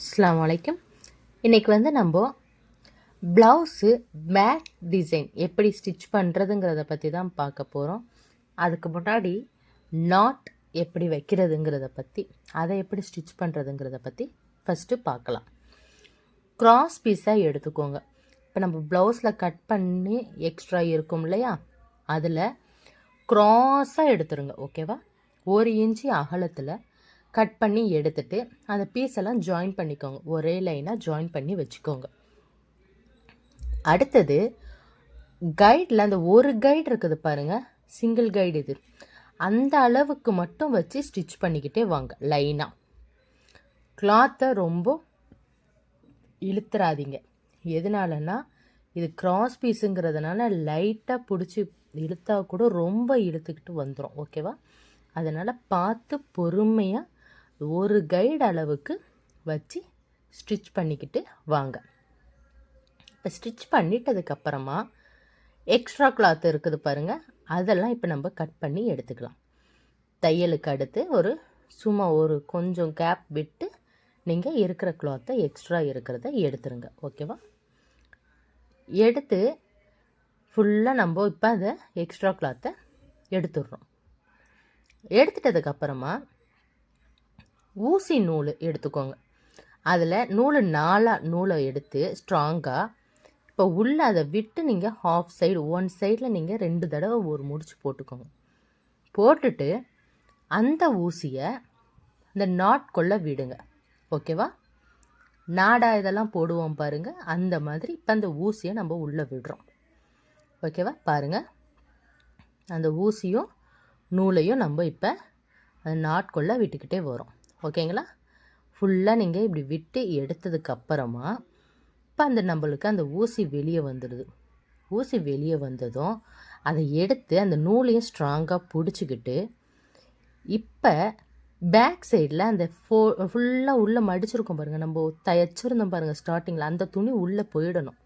அஸ்ஸலாமு அலைக்கும். இன்றைக்கி வந்து நம்ம ப்ளவுஸு பேக் டிசைன் எப்படி ஸ்டிச் பண்ணுறதுங்கிறத பற்றி தான் பார்க்க போகிறோம். அதுக்கு முன்னாடி நாட் எப்படி வைக்கிறதுங்கிறத பற்றி, அதை எப்படி ஸ்டிச் பண்ணுறதுங்கிறத பற்றி ஃபஸ்ட்டு பார்க்கலாம். க்ராஸ் பீஸாக எடுத்துக்கோங்க. இப்போ நம்ம ப்ளவுஸில் கட் பண்ணி எக்ஸ்ட்ரா இருக்கும் இல்லையா, அதில் க்ராஸாக எடுத்துருங்க. ஓகேவா? 1 இன்ச்சு அகலத்தில் கட் பண்ணி எடுத்துட்டு அந்த பீஸ் எல்லாம் ஜாயின் பண்ணிக்கோங்க. ஒரே லைனாக ஜாயின் பண்ணி வச்சுக்கோங்க. அடுத்தது கைடில் அந்த ஒரு கைடு இருக்குது பாருங்கள், சிங்கிள் கைடு இது, அந்த அளவுக்கு மட்டும் வச்சு ஸ்டிச் பண்ணிக்கிட்டே வாங்க லைனாக. கிளாத்தை ரொம்ப இழுத்துறாதீங்க. எதனாலன்னா இது கிராஸ் பீஸுங்கிறதுனால லைட்டாக பிடிச்சி இழுத்தா கூட ரொம்ப இழுத்துக்கிட்டு வந்துடும். ஓகேவா? அதனால் பார்த்து பொறுமையாக ஒரு கைடு அளவுக்கு வச்சு ஸ்டிச் பண்ணிக்கிட்டு வாங்க. இப்போ ஸ்டிச் பண்ணிட்டதுக்கப்புறமா எக்ஸ்ட்ரா கிளாத் இருக்குது பாருங்கள், அதெல்லாம் இப்போ நம்ம கட் பண்ணி எடுத்துக்கலாம். தையலுக்கு அடுத்து சும்மா கொஞ்சம் கேப் விட்டு நீங்கள் இருக்கிற கிளாத்தை எக்ஸ்ட்ரா இருக்கிறத எடுத்துருங்க. ஓகேவா? எடுத்து ஃபுல்லாக நம்ம இப்போ அதை எக்ஸ்ட்ரா கிளாத்தை எடுத்துடுறோம். எடுத்துட்டதுக்கப்புறமா ஊசி நூல் எடுத்துக்கோங்க. அதில் நூலை எடுத்து ஸ்ட்ராங்காக இப்போ உள்ளே அதை விட்டு நீங்கள் ஹாஃப் சைடு ஒன் சைடில் நீங்கள் 2 தடவை ஒரு முடிச்சு போட்டுக்கோங்க. போட்டுட்டு அந்த ஊசியை இந்த நாட்குள்ளே விடுங்க. ஓகேவா? நாடா இதெல்லாம் போடுவோம் பாருங்கள், அந்த மாதிரி இப்போ அந்த ஊசியை நம்ம உள்ளே விடுறோம். ஓகேவா? பாருங்கள், அந்த ஊசியும் நூலையும் நம்ம இப்போ அந்த நாட்குள்ளே விட்டுக்கிட்டே வரோம். ஓகேங்களா? ஃபுல்லாக நீங்கள் இப்படி விட்டு எடுத்ததுக்கப்புறமா இப்போ நம்மளுக்கு அந்த ஊசி வெளியே வந்துடுது. ஊசி வெளியே வந்ததும் அதை எடுத்து அந்த நூலையும் ஸ்ட்ராங்காக பிடிச்சிக்கிட்டு இப்போ பேக் சைடில் அந்த ஃபுல்லாக உள்ளே மடிச்சிருக்கோம் பாருங்கள், நம்ம தைச்சிருந்தோம் பாருங்கள் ஸ்டார்டிங்கில், அந்த துணி உள்ளே போயிடணும்.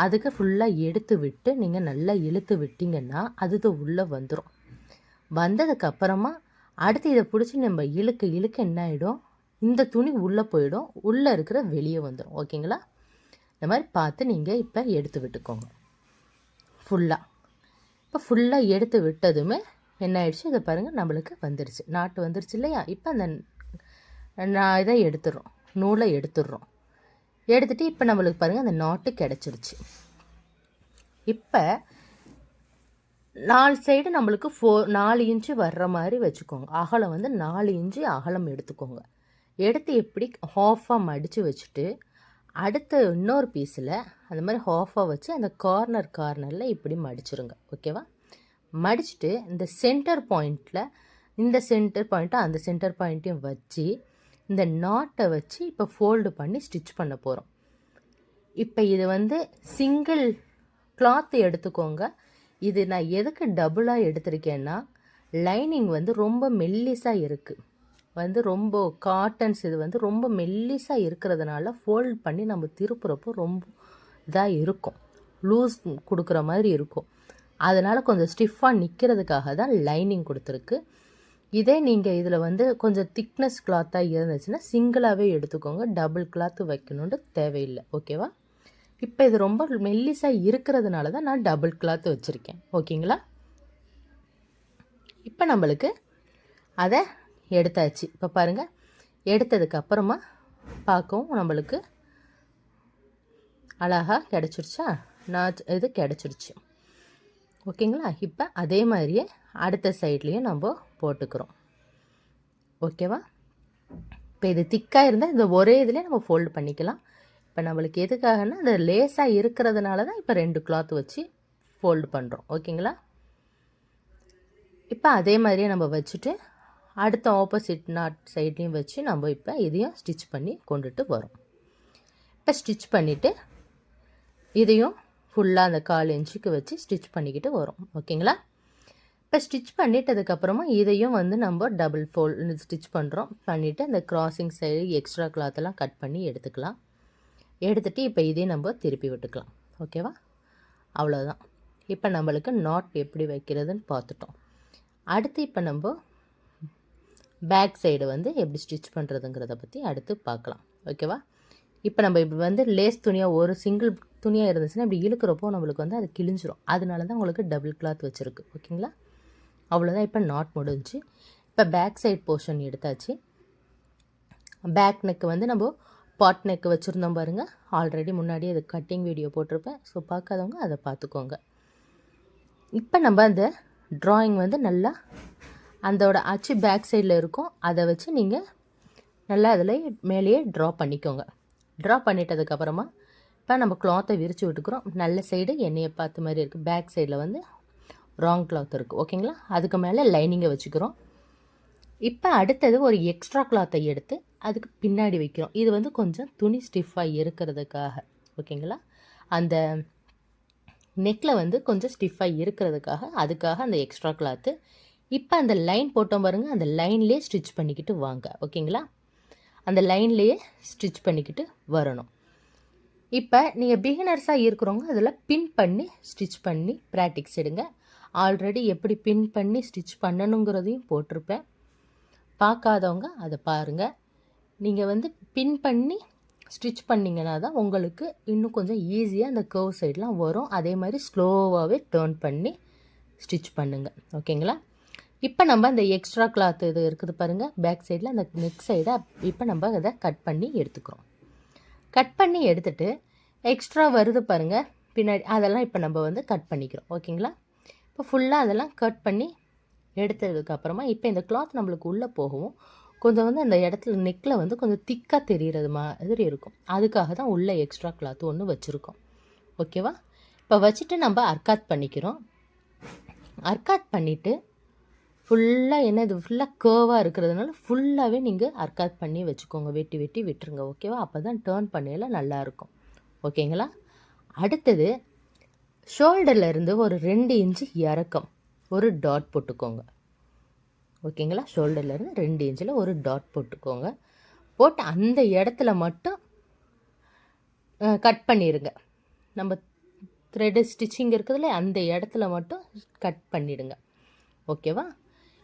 அதுக்கு ஃபுல்லாக எடுத்து விட்டு நீங்கள் நல்லா இழுத்து விட்டிங்கன்னா அது உள்ளே வந்துடும். வந்ததுக்கப்புறமா அடுத்து இதை பிடிச்சி நம்ம இழுக்க என்ன ஆகிடும், இந்த துணி உள்ளே போயிடும், உள்ளே இருக்கிற வெளியே வந்துடும். ஓகேங்களா? இந்த மாதிரி பார்த்து நீங்கள் இப்போ எடுத்து விட்டுக்கோங்க ஃபுல்லாக. இப்போ ஃபுல்லாக எடுத்து விட்டதுமே என்ன ஆயிடுச்சு, இதை பாருங்கள், நம்மளுக்கு வந்துடுச்சு, நாட்டு வந்துடுச்சு இல்லையா? இப்போ அந்த இதை எடுத்துடுறோம், நூலை எடுத்துடுறோம். எடுத்துகிட்டு இப்போ நம்மளுக்கு பாருங்கள் அந்த நாட்டு கிடச்சிருச்சு. இப்போ 4 சைடு நம்மளுக்கு 4 இன்ச்சு வர்ற மாதிரி வச்சுக்கோங்க. அகலம் வந்து 4 இன்ச்சு அகலம் எடுத்துக்கோங்க. எடுத்து எப்படி ஹாஃபாக மடித்து வச்சுட்டு அடுத்த இன்னொரு பீஸில் அந்த மாதிரி ஹாஃபாக வச்சு அந்த கார்னரில் இப்படி மடிச்சிருங்க. ஓகேவா? மடிச்சுட்டு இந்த சென்டர் பாயிண்ட்டில் இந்த சென்டர் பாயிண்ட்டை அந்த சென்டர் பாயிண்ட்டையும் வச்சு இந்த நாட்டை வச்சு இப்போ ஃபோல்டு பண்ணி ஸ்டிச் பண்ண போகிறோம். இப்போ இது வந்து சிங்கிள் கிளாத்து எடுத்துக்கோங்க. இது நான் எதுக்கு டபுளாக எடுத்திருக்கேன்னா, லைனிங் வந்து ரொம்ப மெல்லிஸாக இருக்குது, ரொம்ப காட்டன்ஸ், இது வந்து ரொம்ப மெல்லிஸாக இருக்கிறதுனால ஃபோல்ட் பண்ணி நம்ம திருப்புறப்போ ரொம்ப இதாக இருக்கும், லூஸ் கொடுக்குற மாதிரி இருக்கும். அதனால் கொஞ்சம் ஸ்டிஃபாக நிற்கிறதுக்காக தான் லைனிங் கொடுத்துருக்கு. இதே நீங்கள் இதில் வந்து கொஞ்சம் திக்னஸ் கிளாத்தாக இருந்துச்சுன்னா சிங்கிளாகவே எடுத்துக்கோங்க, டபுள் கிளாத்து வைக்கணுன்ட்டு தேவையில்லை. ஓகேவா? இப்போ இது ரொம்ப மெல்லிஸாக இருக்கிறதுனால தான் நான் டபுள் கிளாத் வச்சுருக்கேன். ஓகேங்களா? இப்போ நம்மளுக்கு அதை எடுத்தாச்சு. இப்போ பாருங்கள், எடுத்ததுக்கப்புறமா பார்க்கவும் நம்மளுக்கு அழகாக கிடச்சிருச்சா, இது கிடச்சிருச்சு. ஓகேங்களா? இப்போ அதே மாதிரியே அடுத்த சைட்லேயும் நம்ம போட்டுக்கிறோம். ஓகேவா? இப்போ இது திக்காக இருந்தால் இந்த ஒரே இதுலேயே நம்ம ஃபோல்டு பண்ணிக்கலாம். இப்போ நம்மளுக்கு எதுக்காகனா அந்த லேஸாக இருக்கிறதுனால தான் இப்போ 2 கிளாத் வச்சு ஃபோல்டு பண்ணுறோம். ஓகேங்களா? இப்போ அதே மாதிரியே நம்ம வச்சுட்டு அடுத்த ஆப்போசிட் நாட் சைட்லேயும் வச்சு நம்ம இப்போ இதையும் ஸ்டிச் பண்ணி கொண்டுட்டு வரோம். இப்போ ஸ்டிச் பண்ணிவிட்டு இதையும் ஃபுல்லாக அந்த 1/4 இன்ச்சுக்கு வச்சு ஸ்டிச் பண்ணிக்கிட்டு வரோம். ஓகேங்களா? இப்போ ஸ்டிச் பண்ணிட்டதுக்கப்புறமா இதையும் வந்து நம்ம டபுள் ஃபோல்டு ஸ்டிச் பண்ணுறோம். பண்ணிவிட்டு அந்த கிராசிங் சைடு எக்ஸ்ட்ரா கிளாத்தெல்லாம் கட் பண்ணி எடுத்துக்கலாம். எடுத்துகிட்டு இப்போ இதே நம்ம திருப்பி விட்டுக்கலாம். ஓகேவா? அவ்வளோதான். இப்போ நம்மளுக்கு நாட் எப்படி வைக்கிறதுன்னு பார்த்துட்டோம். அடுத்து இப்போ நம்ம பேக் சைடு வந்து எப்படி ஸ்டிச் பண்ணுறதுங்கிறத பற்றி அடுத்து பார்க்கலாம். ஓகேவா? இப்போ நம்ம இப்படி வந்து லேஸ் துணியாக ஒரு சிங்கிள் துணியாக இருந்துச்சுன்னா இப்படி இழுக்கிறப்போ நம்மளுக்கு வந்து அது கிழிஞ்சிரும். அதனால தான் உங்களுக்கு டபுள் கிளாத் வச்சுருக்கு. ஓகேங்களா? அவ்வளோதான். இப்போ நாட் முடிஞ்சு. இப்போ பேக் சைட் போர்ஷன் எடுத்தாச்சு. பேக் நெக்கு வந்து நம்ம பாட் நெக்கு வச்சுருந்தோம் பாருங்கள். ஆல்ரெடி முன்னாடியே அது கட்டிங் வீடியோ போட்டிருப்பேன். ஸோ பார்க்காதவங்க அதை பார்த்துக்கோங்க. இப்போ நம்ம அந்த ட்ராயிங் வந்து நல்லா அதோட அச்சு பேக் சைடில் இருக்கும். அதை வச்சு நீங்கள் நல்லா அதில் மேலேயே ட்ரா பண்ணிக்கோங்க. ட்ரா பண்ணிட்டதுக்கப்புறமா இப்போ நம்ம கிளாத்தை விரித்து விட்டுக்கிறோம். நல்ல சைடு எண்ணெயை பார்த்த மாதிரி இருக்குது. பேக் சைடில் வந்து ராங் கிளாத் இருக்குது. ஓகேங்களா? அதுக்கு மேலே லைனிங்கை வச்சுக்கிறோம். இப்போ அடுத்தது ஒரு எக்ஸ்ட்ரா கிளாத்தை எடுத்து அதுக்கு பின்னாடி வைக்கிறோம். இது வந்து கொஞ்சம் துணி ஸ்டிஃபாக இருக்கிறதுக்காக. ஓகேங்களா? அந்த நெக்கில் வந்து கொஞ்சம் ஸ்டிஃபாக இருக்கிறதுக்காக அதுக்காக அந்த எக்ஸ்ட்ரா கிளாத்து. இப்போ அந்த லைன் போட்டோம் பாருங்கள். அந்த லைன்லேயே ஸ்டிச் பண்ணிக்கிட்டு வாங்க. ஓகேங்களா? அந்த லைன்லேயே ஸ்டிச் பண்ணிக்கிட்டு வரணும். இப்போ நீங்கள் பிகினர்ஸாக இருக்கிறவங்க அதில் பின் பண்ணி ஸ்டிச் பண்ணி ப்ராக்டிக்ஸ் எடுங்க. ஆல்ரெடி எப்படி பின் பண்ணி ஸ்டிச் பண்ணணுங்கிறதையும் போட்டிருப்பேன். பார்க்காதவங்க அதை பாருங்கள். நீங்கள் வந்து பின் பண்ணி ஸ்டிச் பண்ணிங்கன்னா தான் உங்களுக்கு இன்னும் கொஞ்சம் ஈஸியாக அந்த கர்வ் சைட்லாம் வரும். அதே மாதிரி ஸ்லோவாகவே டேர்ன் பண்ணி ஸ்டிச் பண்ணுங்கள். ஓகேங்களா? இப்போ நம்ம அந்த எக்ஸ்ட்ரா கிளாத் இது இருக்குது பாருங்கள் பேக் சைடில், அந்த நெக் சைடை இப்போ நம்ம அதை கட் பண்ணி எடுத்துக்கிறோம். கட் பண்ணி எடுத்துகிட்டு எக்ஸ்ட்ரா வருது பாருங்கள் பின்னாடி, அதெல்லாம் இப்போ நம்ம வந்து கட் பண்ணிக்கிறோம். ஓகேங்களா? இப்போ ஃபுல்லாக அதெல்லாம் கட் பண்ணி எடுத்ததுக்கப்புறமா இப்போ இந்த கிளாத் நம்மளுக்கு உள்ளே போகவும் கொஞ்சம் வந்து அந்த இடத்துல நெக்கில் வந்து கொஞ்சம் திக்காக தெரிகிறது மாதிரி இருக்கும். அதுக்காக தான் உள்ளே எக்ஸ்ட்ரா கிளாத் ஒன்று வச்சுருக்கோம். ஓகேவா? இப்போ வச்சுட்டு நம்ம அர்க்காத் பண்ணிக்கிறோம். அர்க்காத் பண்ணிவிட்டு ஃபுல்லாக என்ன இது ஃபுல்லாக கேர்வாக இருக்கிறதுனால ஃபுல்லாகவே நீங்கள் அர்க்காத் பண்ணி வச்சுக்கோங்க. வெட்டி வெட்டி விட்டுருங்க. ஓகேவா? அப்போ தான் டேர்ன் பண்ணையில் நல்லாயிருக்கும். ஓகேங்களா? அடுத்தது ஷோல்டர்லேருந்து ஒரு 2 இன்ச்சு இறக்கம் ஒரு டாட் போட்டுக்கோங்க. ஓகேங்களா? ஷோல்டர்லேருந்து 2 இன்ச்சில் ஒரு டாட் போட்டுக்கோங்க. போட்டு அந்த இடத்துல மட்டும் கட் பண்ணிடுங்க. நம்ம த்ரெட்டு ஸ்டிச்சிங் இருக்குதுல்ல, அந்த இடத்துல மட்டும் கட் பண்ணிவிடுங்க. ஓகேவா?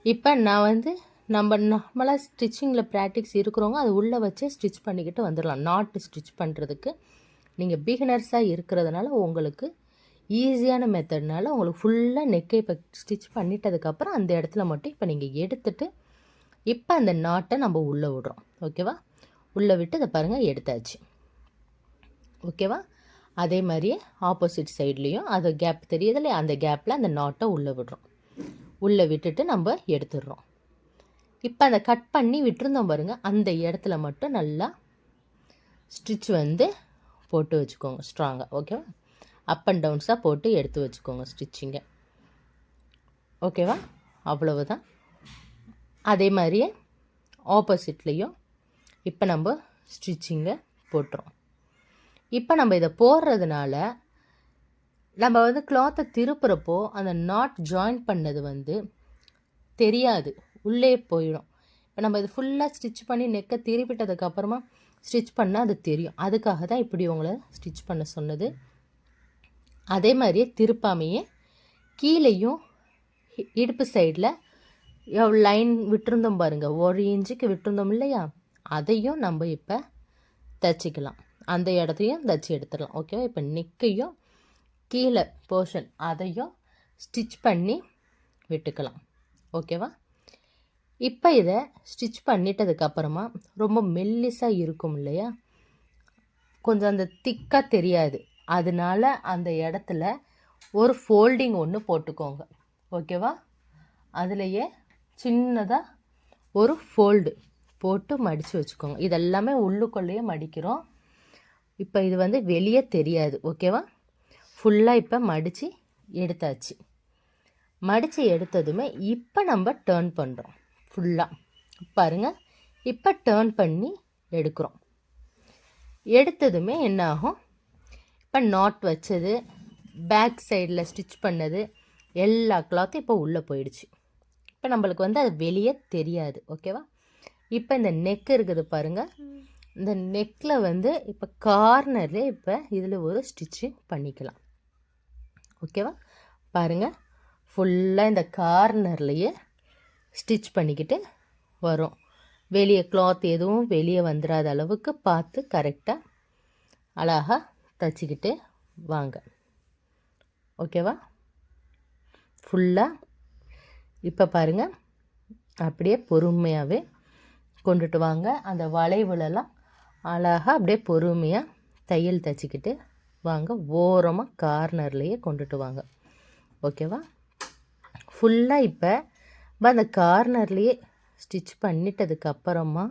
இப்போ நான் வந்து நம்ம நார்மலாக ஸ்டிச்சிங்கில் ப்ராக்டிக்ஸ் இருக்கிறவங்க அது உள்ளே வச்சு ஸ்டிச் பண்ணிக்கிட்டு வந்துடலாம். நாட்டு ஸ்டிச் பண்ணுறதுக்கு நீங்கள் பிகினர்ஸாக இருக்கிறதுனால உங்களுக்கு ஈஸியான மெத்தட்னால உங்களுக்கு ஃபுல்லாக நெக்கை இப்போ ஸ்டிச் பண்ணிட்டதுக்கப்புறம் அந்த இடத்துல மட்டும் இப்போ நீங்கள் எடுத்துகிட்டு இப்போ அந்த நாட்டை நம்ம உள்ளே விடுறோம். ஓகேவா? உள்ளே விட்டு இதை பாருங்கள் எடுத்தாச்சு. ஓகேவா? அதே மாதிரியே ஆப்போசிட் சைட்லேயும் அது கேப் தெரியுது இல்லையா, அந்த கேப்பில் அந்த நாட்டை உள்ளே விடுறோம். உள்ளே விட்டுட்டு நம்ம எடுத்துடுறோம். இப்போ அந்த கட் பண்ணி விட்டுருந்தோம் பாருங்கள், அந்த இடத்துல மட்டும் நல்லா ஸ்டிச் வந்து போட்டு வச்சுக்கோங்க ஸ்ட்ராங்காக. ஓகேவா? அப் அண்ட் டவுன்ஸாக போட்டு எடுத்து வச்சுக்கோங்க ஸ்டிச்சிங்கை. ஓகேவா? அவ்வளவுதான். அதே மாதிரியே ஆப்போசிட்லேயும் இப்போ நம்ம ஸ்டிச்சிங்கை போட்டுறோம். இப்போ நம்ம இதை போடுறதுனால நம்ம வந்து கிளாத்தை திருப்புறப்போ அந்த நாட் ஜாயின் பண்ணது வந்து தெரியாது, உள்ளே போயிடும். இப்போ நம்ம இது ஃபுல்லாக ஸ்டிச் பண்ணி நெக்கை திருப்பிட்டதுக்கப்புறமா ஸ்டிச் பண்ணால் அது தெரியும். அதுக்காக தான் இப்படி உங்களை ஸ்டிச் பண்ண சொன்னது. அதே மாதிரியே திருப்பாமையே கீழேயும் இடுப்பு சைடில் லைன் விட்டுருந்தோம் பாருங்கள், 1 இன்ச்சுக்கு விட்டுருந்தோம் இல்லையா, அதையும் நம்ம இப்போ தைச்சிக்கலாம். அந்த இடத்தையும் தைச்சி எடுத்துடலாம். ஓகேவா? இப்போ நெக்கையும் கீழே போர்ஷன் அதையும் ஸ்டிச் பண்ணி விட்டுக்கலாம். ஓகேவா? இப்போ இதை ஸ்டிச் பண்ணிட்டதுக்கப்புறமா ரொம்ப மெல்லிஸாக இருக்கும் இல்லையா, கொஞ்சம் அந்த திக்காக தெரியாது. அதனால அந்த இடத்துல ஒரு ஃபோல்டிங் ஒன்று போட்டுக்கோங்க. ஓகேவா? அதுலேயே சின்னதாக ஒரு ஃபோல்டு போட்டு மடித்து வச்சுக்கோங்க. இதெல்லாமே உள்ளுக்குள்ளேயே மடிக்கிறோம். இப்போ இது வந்து வெளியே தெரியாது. ஓகேவா? ஃபுல்லாக இப்போ மடித்து எடுத்தாச்சு. மடித்து எடுத்ததுமே இப்போ நம்ம டேர்ன் பண்ணுறோம். ஃபுல்லாக பாருங்கள், இப்போ டேர்ன் பண்ணி எடுக்கிறோம். எடுத்ததுமே என்ன ஆகும், இப்போ நாட் வச்சது பேக் சைடில் ஸ்டிச் பண்ணது எல்லா கிளாத்தும் இப்போ உள்ளே போயிடுச்சு. இப்போ நம்மளுக்கு வந்து அது வெளியே தெரியாது. ஓகேவா? இப்போ இந்த நெக் இருக்குது பாருங்கள், இந்த நெக்கில் வந்து இப்போ கார்னர்லேயே இப்போ இதில் ஒரு ஸ்டிச்சிங் பண்ணிக்கலாம். ஓகேவா? பாருங்கள், ஃபுல்லாக இந்த கார்னர்லேயே ஸ்டிச் பண்ணிக்கிட்டு வரும். வெளியே கிளாத் எதுவும் வெளியே வந்துடாத அளவுக்கு பார்த்து கரெக்டாக அழகாக தைச்சிக்கிட்டு வாங்க. ஓகேவா? ஃபுல்லாக இப்போ பாருங்கள், அப்படியே பொறுமையாகவே கொண்டுட்டு வாங்க. அந்த வளைவுலலாம் அழகாக அப்படியே பொறுமையாக தையல் தைச்சிக்கிட்டு வாங்க. ஓரமாக கார்னர்லேயே கொண்டுட்டு வாங்க. ஓகேவா? ஃபுல்லாக இப்போ அந்த கார்னர்லேயே ஸ்டிச் பண்ணிட்டதுக்கப்புறமா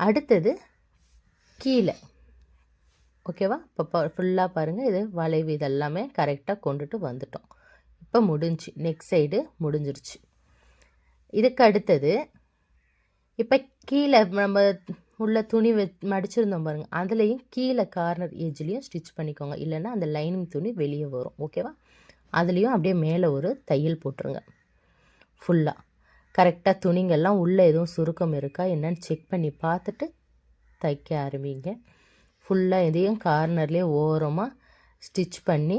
அடுத்தது கீழே. ஓகேவா? இப்போ ஃபுல்லாக பாருங்கள், இது வளைவு இதெல்லாமே கரெக்டாக கொண்டுட்டு வந்துட்டோம். இப்போ முடிஞ்சு, நெக்ஸ்ட் சைடு முடிஞ்சிருச்சு. இதுக்கு அடுத்தது இப்போ கீழே நம்ம உள்ள துணி மடிச்சிருந்தோம் பாருங்கள், அதுலேயும் கீழே கார்னர் ஏஜ்லேயும் ஸ்டிச் பண்ணிக்கோங்க. இல்லைன்னா அந்த லைனிங் துணி வெளியே வரும். ஓகேவா? அதுலேயும் அப்படியே மேலே ஒரு தையல் போட்டுருங்க. ஃபுல்லாக கரெக்டாக துணிங்கெல்லாம் உள்ளே எதுவும் சுருக்கம் இருக்கா என்னன்னு செக் பண்ணி பார்த்துட்டு தைக்க ஆரம்பிங்க. ஃபுல்லாக இதையும் கார்னர்லேயே ஓரமாக ஸ்டிச் பண்ணி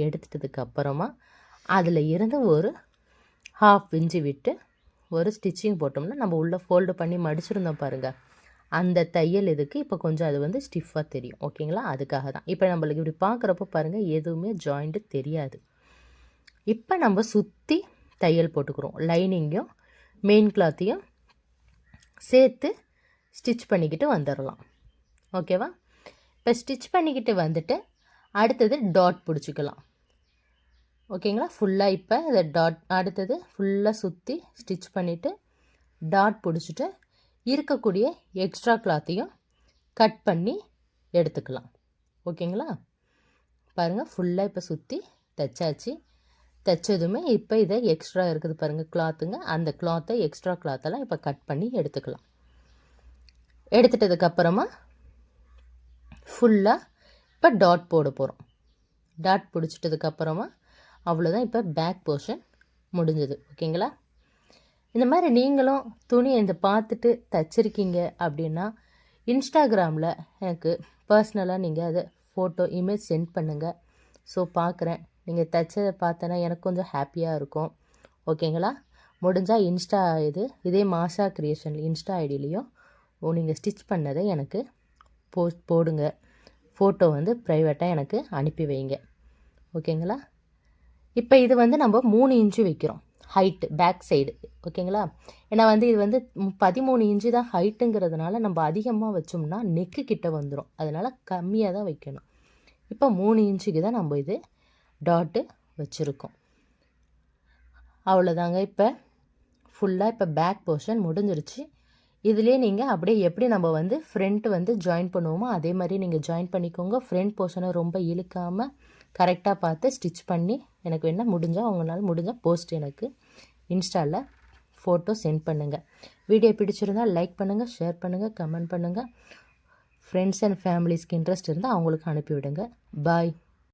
எடுத்துட்டதுக்கப்புறமா அதில் இருந்து ஒரு 1/2 இன்ச்சு விட்டு ஒரு ஸ்டிச்சிங் போட்டோம்னா நம்ம உள்ளே ஃபோல்டு பண்ணி மடிச்சிருந்தோம் பாருங்கள், அந்த தையல் இதுக்கு இப்போ கொஞ்சம் அது வந்து ஸ்டிஃபாக தெரியும். ஓகேங்களா? அதுக்காக தான். இப்போ நம்மளுக்கு இப்படி பார்க்குறப்போ பாருங்கள், எதுவுமே ஜாயிண்ட்டு தெரியாது. இப்போ நம்ம சுற்றி தையல் போட்டுக்கிறோம். லைனிங்கும் மெயின் கிளாத்தையும் சேர்த்து ஸ்டிச் பண்ணிக்கிட்டு வந்துடலாம். ஓகேவா? இப்போ ஸ்டிச் பண்ணிக்கிட்டு வந்துட்டு அடுத்தது டாட் பிடிச்சிக்கலாம். ஓகேங்களா? ஃபுல்லாக இப்போ இதை டாட் அடுத்தது ஃபுல்லாக சுற்றி ஸ்டிச் பண்ணிவிட்டு டாட் பிடிச்சிட்டு இருக்கக்கூடிய எக்ஸ்ட்ரா கிளாத்தையும் கட் பண்ணி எடுத்துக்கலாம். ஓகேங்களா? பாருங்கள், ஃபுல்லாக இப்போ சுற்றி தைச்சாச்சு. தைச்சதுமே இப்போ இதை எக்ஸ்ட்ரா இருக்குது பாருங்கள் கிளாத்துங்க, அந்த கிளாத்தை எக்ஸ்ட்ரா கிளாத்தெல்லாம் இப்போ கட் பண்ணி எடுத்துக்கலாம். எடுத்துட்டதுக்கப்புறமா ஃபுல்லாக இப்போ டாட் போட போகிறோம். டாட் பிடிச்சிட்டதுக்கப்புறமா அவ்வளோதான். இப்போ பேக் போர்ஷன் முடிஞ்சது. ஓகேங்களா? இந்த மாதிரி நீங்களும் துணி இந்த பார்த்துட்டு தைச்சிருக்கீங்க அப்படின்னா இன்ஸ்டாகிராமில் எனக்கு பர்சனலாக நீங்கள் அதை ஃபோட்டோ இமேஜ் சென்ட் பண்ணுங்கள். ஸோ பார்க்குறேன், நீங்கள் தைச்சதை பார்த்தேன்னா எனக்கு கொஞ்சம் ஹாப்பியாக இருக்கும். ஓகேங்களா? முடிஞ்சால் இன்ஸ்டா இதே மாஷா கிரியேஷன் இன்ஸ்டா ஐடியிலையும் நீங்கள் ஸ்டிச் பண்ணதை எனக்கு போஸ்ட் போடுங்க. ஃபோட்டோ வந்து ப்ரைவேட்டாக எனக்கு அனுப்பி வைங்க. ஓகேங்களா? இப்போ இது வந்து நம்ம 3 இன்ச்சு வைக்கிறோம் ஹைட்டு பேக் சைடு. ஓகேங்களா? ஏன்னா வந்து இது வந்து 13 இன்ச்சு தான் ஹைட்டுங்கிறதுனால நம்ம அதிகமாக வச்சோம்னா நெக்கு கிட்ட வந்துடும். அதனால் கம்மியாக தான் வைக்கணும். இப்போ 3 இன்ச்சுக்கு தான் நம்ம இது டாட்டு வச்சுருக்கோம். அவ்வளோதாங்க. இப்போ ஃபுல்லாக இப்போ பேக் போர்ஷன் முடிஞ்சிருச்சு. இதுலேயே நீங்கள் அப்படியே எப்படி நம்ம வந்து ஃப்ரண்ட் வந்து ஜாயின் பண்ணுவோமோ அதே மாதிரி நீங்கள் ஜாயின் பண்ணிக்கோங்க. ஃப்ரண்ட் போர்ஷனை ரொம்ப இழுக்காமல் கரெக்டாக பார்த்து ஸ்டிச் பண்ணி எனக்கு வேணால் முடிஞ்சால் உங்களால் முடிஞ்சால் போஸ்ட் எனக்கு இன்ஸ்டாவில் ஃபோட்டோ சென்ட் பண்ணுங்கள். வீடியோ பிடிச்சிருந்தால் லைக் பண்ணுங்கள், ஷேர் பண்ணுங்கள், கமெண்ட் பண்ணுங்கள். ஃப்ரெண்ட்ஸ் அண்ட் ஃபேமிலிஸ்க்கு இன்ட்ரெஸ்ட் இருந்தால் அவங்களுக்கு அனுப்பிவிடுங்க. பாய்.